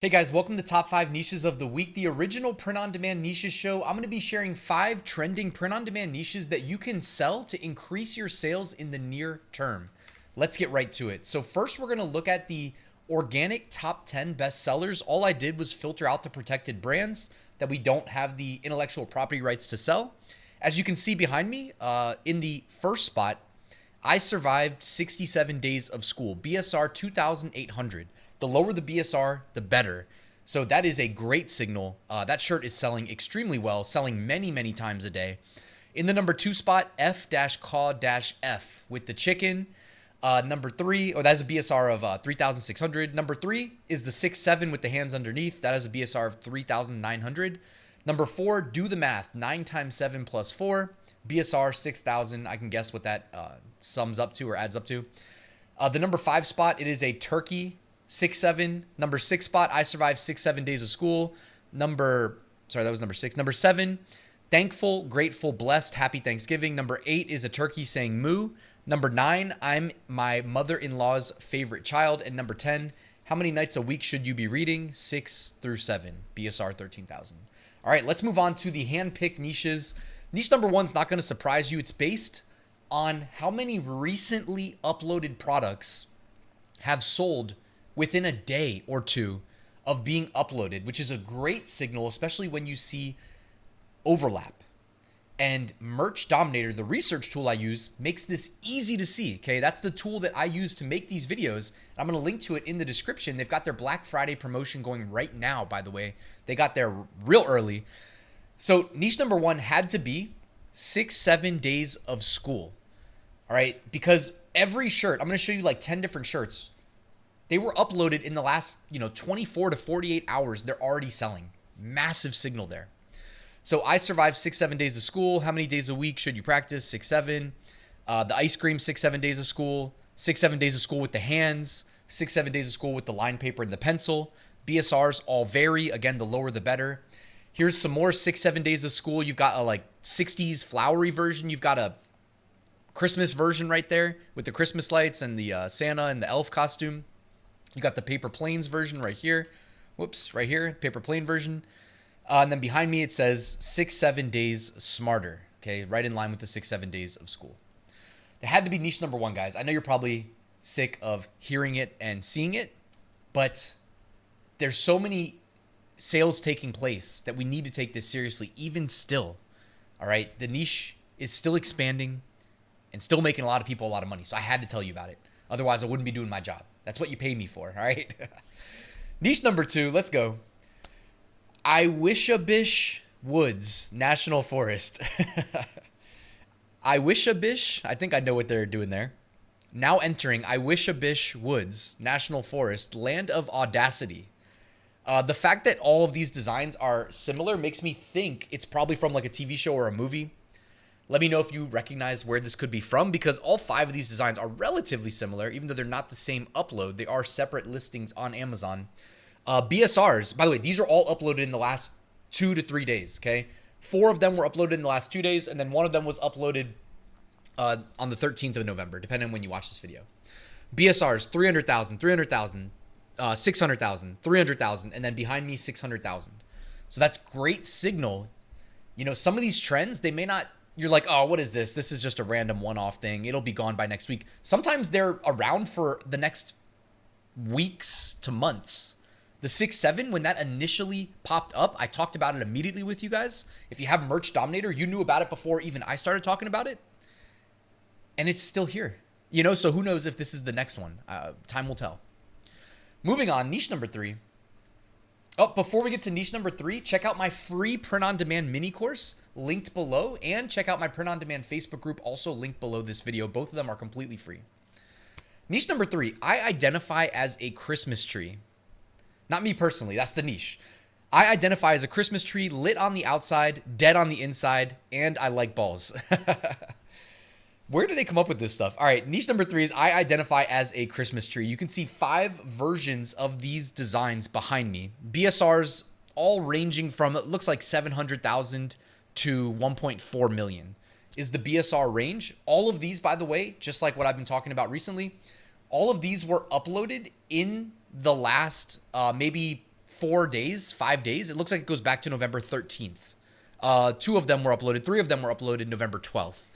Hey guys, welcome to Top 5 Niches of the Week, the original print-on-demand niches show. I'm going to be sharing 5 trending print-on-demand niches that you can sell to increase your sales in the near term. Let's get right to it. So first, we're going to look at the organic top 10 best sellers. All I did was filter out the protected brands that we don't have the intellectual property rights to sell. As you can see behind me, in the first spot, I survived 67 days of school, BSR 2,800. The lower the BSR, the better. So that is a great signal. That shirt is selling extremely well, selling many, many times a day. In the number 2 spot, F-Caw-F with the chicken. Number 3, that is a BSR of 3,600. Number 3 is the 6-7 with the hands underneath. That is a BSR of 3,900. Number 4, do the math. 9 times 7 plus 4. BSR 6,000. I can guess what that sums up to or adds up to. The number 5 spot, it is a turkey 6-7. Number 6 spot, I survived 6-7 days of school. That was number 6. Number 7, thankful, grateful, blessed, happy Thanksgiving. Number 8 is a turkey saying moo. Number 9, I'm my mother-in-law's favorite child. And number 10, how many nights a week should you be reading? 6 through 7, BSR 13,000. All right, let's move on to the hand-picked niches. Niche number 1 is not going to surprise you. It's based on how many recently uploaded products have sold within a day or two of being uploaded, which is a great signal, especially when you see overlap. And Merch Dominator, the research tool I use, makes this easy to see, okay? That's the tool that I use to make these videos. I'm gonna link to it in the description. They've got their Black Friday promotion going right now, by the way. They got there real early. So niche number 1 had to be 6-7 days of school, all right? Because every shirt, I'm gonna show you like 10 different shirts. They were uploaded in the last, 24 to 48 hours. They're already selling. Massive signal there. So I survived 6-7 days of school. How many days a week should you practice? 6-7. The ice cream, 6-7 days of school. 6-7 days of school with the hands. 6-7 days of school with the line paper and the pencil. BSRs all vary. Again, the lower the better. Here's some more 6-7 days of school. You've got a 60s flowery version. You've got a Christmas version right there with the Christmas lights and the Santa and the elf costume. You got the paper planes version right here. Whoops, right here, paper plane version. And then behind me, it says 6-7 days smarter. Okay, right in line with the 6-7 days of school. That had to be niche number 1, guys. I know you're probably sick of hearing it and seeing it, but there's so many sales taking place that we need to take this seriously, even still. All right, the niche is still expanding and still making a lot of people a lot of money. So I had to tell you about it. Otherwise, I wouldn't be doing my job. That's what you pay me for, all right? Niche number 2, let's go. Iwishabish Woods National Forest. Iwishabish, I think I know what they're doing there. Now entering Iwishabish Woods National Forest, land of audacity. The fact that all of these designs are similar makes me think it's probably from like a TV show or a movie. Let me know if you recognize where this could be from, because all 5 of these designs are relatively similar. Even though they're not the same upload, they are separate listings on Amazon. BSRs, by the way, these are all uploaded in the last 2 to 3 days, okay? 4 of them were uploaded in the last 2 days, and then 1 of them was uploaded on the 13th of November, depending on when you watch this video. BSRs, 300,000, 300,000, 600,000, 300,000, and then behind me, 600,000. So that's great signal. Some of these trends, they may not... You're like, oh, what is this? This is just a random one-off thing. It'll be gone by next week. Sometimes they're around for the next weeks to months. The 6-7, when that initially popped up, I talked about it immediately with you guys. If you have Merch Dominator, you knew about it before even I started talking about it. And it's still here. So who knows if this is the next one. Time will tell. Moving on, niche number 3. Oh, before we get to niche number 3, check out my free print-on-demand mini course linked below, and check out my print-on-demand Facebook group, also linked below this video. Both of them are completely free. Niche number 3, I identify as a Christmas tree. Not me personally, that's the niche. I identify as a Christmas tree, lit on the outside, dead on the inside, and I like balls. Where do they come up with this stuff? All right, niche number 3 is I identify as a Christmas tree. You can see 5 versions of these designs behind me. BSRs all ranging from, it looks like 700,000 to 1.4 million is the BSR range. All of these, by the way, just like what I've been talking about recently, all of these were uploaded in the last maybe 5 days. It looks like it goes back to November 13th. 2 of them were uploaded. 3 of them were uploaded November 12th.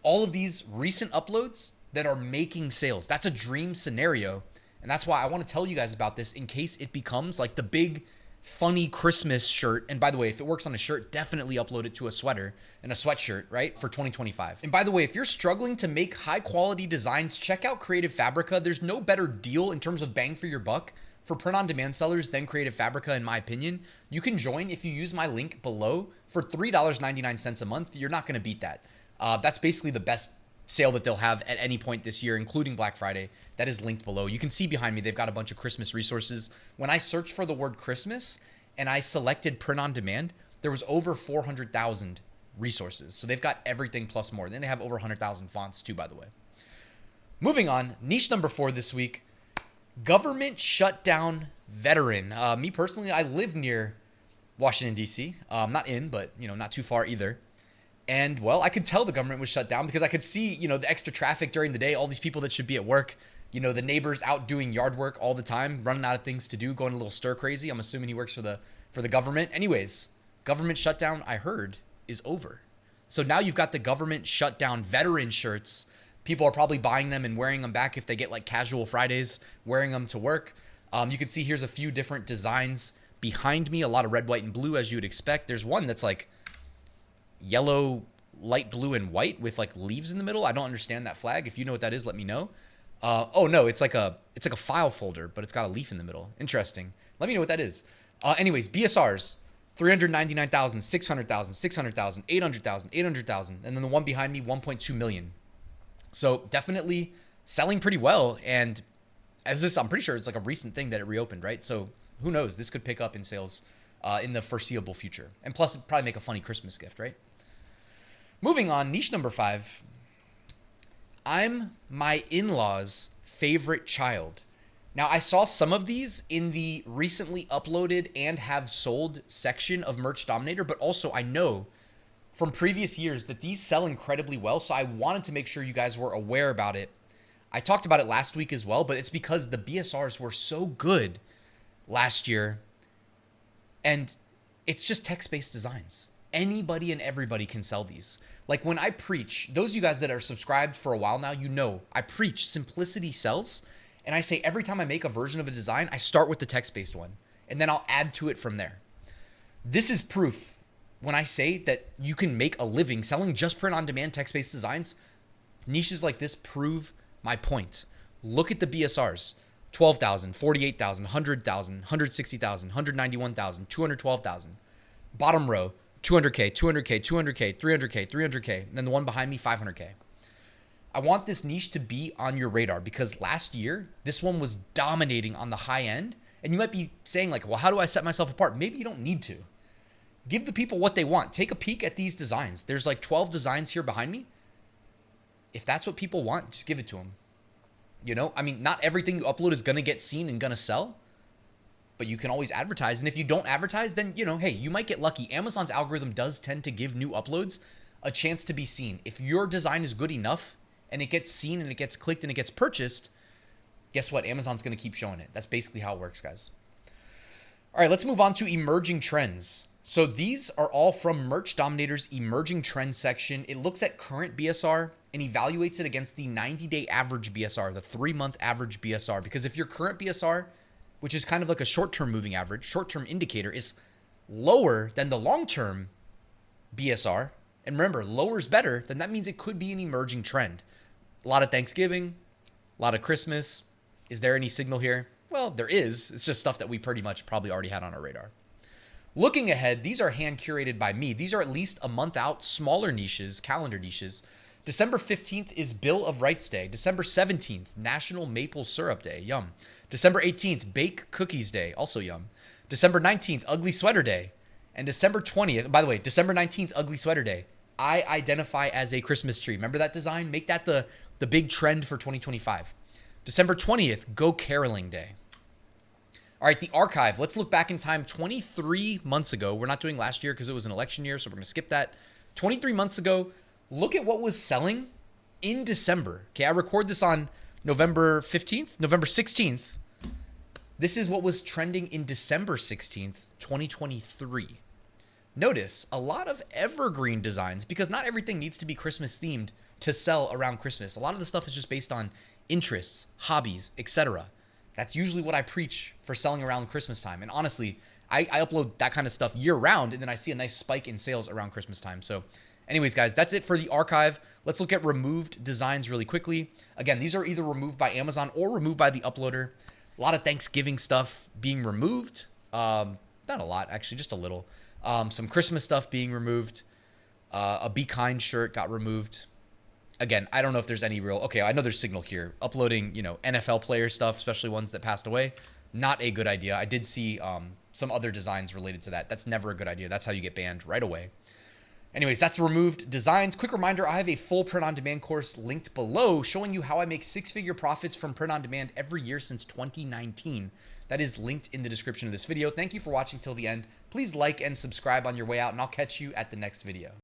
All of these recent uploads that are making sales. That's a dream scenario. And that's why I want to tell you guys about this in case it becomes like the big funny Christmas shirt. And by the way, if it works on a shirt, definitely upload it to a sweater and a sweatshirt, right? For 2025. And by the way, if you're struggling to make high quality designs, check out Creative Fabrica. There's no better deal in terms of bang for your buck for print-on-demand sellers than Creative Fabrica, in my opinion. You can join if you use my link below for $3.99 a month. You're not going to beat that. That's basically the best sale that they'll have at any point this year, including Black Friday. That is linked below. You can see behind me, they've got a bunch of Christmas resources. When I searched for the word Christmas and I selected print on demand, there was over 400,000 resources. So they've got everything plus more. Then they have over 100,000 fonts too, by the way. Moving on, niche number 4 this week, government shutdown veteran. Me personally, I live near Washington, D.C. Not in, but not too far either. And well, I could tell the government was shut down because I could see, the extra traffic during the day, all these people that should be at work, the neighbors out doing yard work all the time, running out of things to do, going a little stir crazy. I'm assuming he works for the government. Anyways, government shutdown, I heard, is over. So now you've got the government shutdown veteran shirts. People are probably buying them and wearing them back if they get like casual Fridays, wearing them to work. You can see here's a few different designs behind me, a lot of red, white, and blue as you would expect. There's one that's like yellow, light blue, and white with like leaves in the middle. I don't understand that flag. If you know what that is, let me know. Oh no, it's like a file folder, but it's got a leaf in the middle. Interesting. Let me know what that is. Anyways, BSRs, 399,000, 600,000, 600,000, 800,000, 800,000, and then the one behind me, 1.2 million. So definitely selling pretty well. And as this, I'm pretty sure it's like a recent thing that it reopened, right? So who knows? This could pick up in sales in the foreseeable future. And plus, it'd probably make a funny Christmas gift, right? Moving on, niche number 5. I'm my in-laws' favorite child. Now, I saw some of these in the recently uploaded and have sold section of Merch Dominator, but also I know from previous years that these sell incredibly well, so I wanted to make sure you guys were aware about it. I talked about it last week as well, but it's because the BSRs were so good last year, and it's just text-based designs. Anybody and everybody can sell these. Like when I preach, those of you guys that are subscribed for a while now, I preach simplicity sells. And I say every time I make a version of a design, I start with the text-based one, and then I'll add to it from there. This is proof when I say that you can make a living selling just print-on-demand text-based designs. Niches like this prove my point. Look at the BSRs. 12,000, 48,000, 100,000, 160,000, 191,000, 212,000. Bottom row, 200K, 200K, 200K, 300K, 300K, and then the one behind me, 500K. I want this niche to be on your radar because last year, this one was dominating on the high end. And you might be saying like, well, how do I set myself apart? Maybe you don't need to. Give the people what they want. Take a peek at these designs. There's like 12 designs here behind me. If that's what people want, just give it to them. Not everything you upload is going to get seen and going to sell, but you can always advertise. And if you don't advertise, then, hey, you might get lucky. Amazon's algorithm does tend to give new uploads a chance to be seen. If your design is good enough and it gets seen and it gets clicked and it gets purchased, guess what? Amazon's going to keep showing it. That's basically how it works, guys. All right, let's move on to emerging trends. So these are all from Merch Dominator's emerging trends section. It looks at current BSR and evaluates it against the 90-day average BSR, the 3-month average BSR. Because if your current BSR, which is kind of like a short-term moving average, short-term indicator, is lower than the long-term BSR, and remember, lower is better, then that means it could be an emerging trend. A lot of Thanksgiving, a lot of Christmas. Is there any signal here? Well, there is. It's just stuff that we pretty much probably already had on our radar. Looking ahead, these are hand curated by me. These are at least a month out, smaller niches, calendar niches. December 15th is Bill of Rights Day. December 17th, National Maple Syrup Day. Yum. December 18th, Bake Cookies Day. Also yum. December 19th, Ugly Sweater Day. And December 20th, by the way, December 19th, Ugly Sweater Day. I identify as a Christmas tree. Remember that design? Make that the big trend for 2025. December 20th, Go Caroling Day. All right, the archive. Let's look back in time 23 months ago. We're not doing last year because it was an election year, so we're going to skip that. 23 months ago, look at what was selling in December. Okay, I record this on November 15th, November 16th. This is what was trending in December 16th, 2023. Notice a lot of evergreen designs, because not everything needs to be Christmas themed to sell around Christmas. A lot of the stuff is just based on interests, hobbies, etc. That's usually what I preach for selling around Christmas time. And honestly, I upload that kind of stuff year round, and then I see a nice spike in sales around Christmas time. So anyways, guys, that's it for the archive. Let's look at removed designs really quickly. Again, these are either removed by Amazon or removed by the uploader. A lot of Thanksgiving stuff being removed. Not a lot, actually, just a little. Some Christmas stuff being removed. A Be Kind shirt got removed. Again, I don't know if there's any real... Okay, I know there's signal here. Uploading, NFL player stuff, especially ones that passed away. Not a good idea. I did see some other designs related to that. That's never a good idea. That's how you get banned right away. Anyways, that's removed designs. Quick reminder, I have a full print-on-demand course linked below showing you how I make six-figure profits from print-on-demand every year since 2019. That is linked in the description of this video. Thank you for watching till the end. Please like and subscribe on your way out, and I'll catch you at the next video.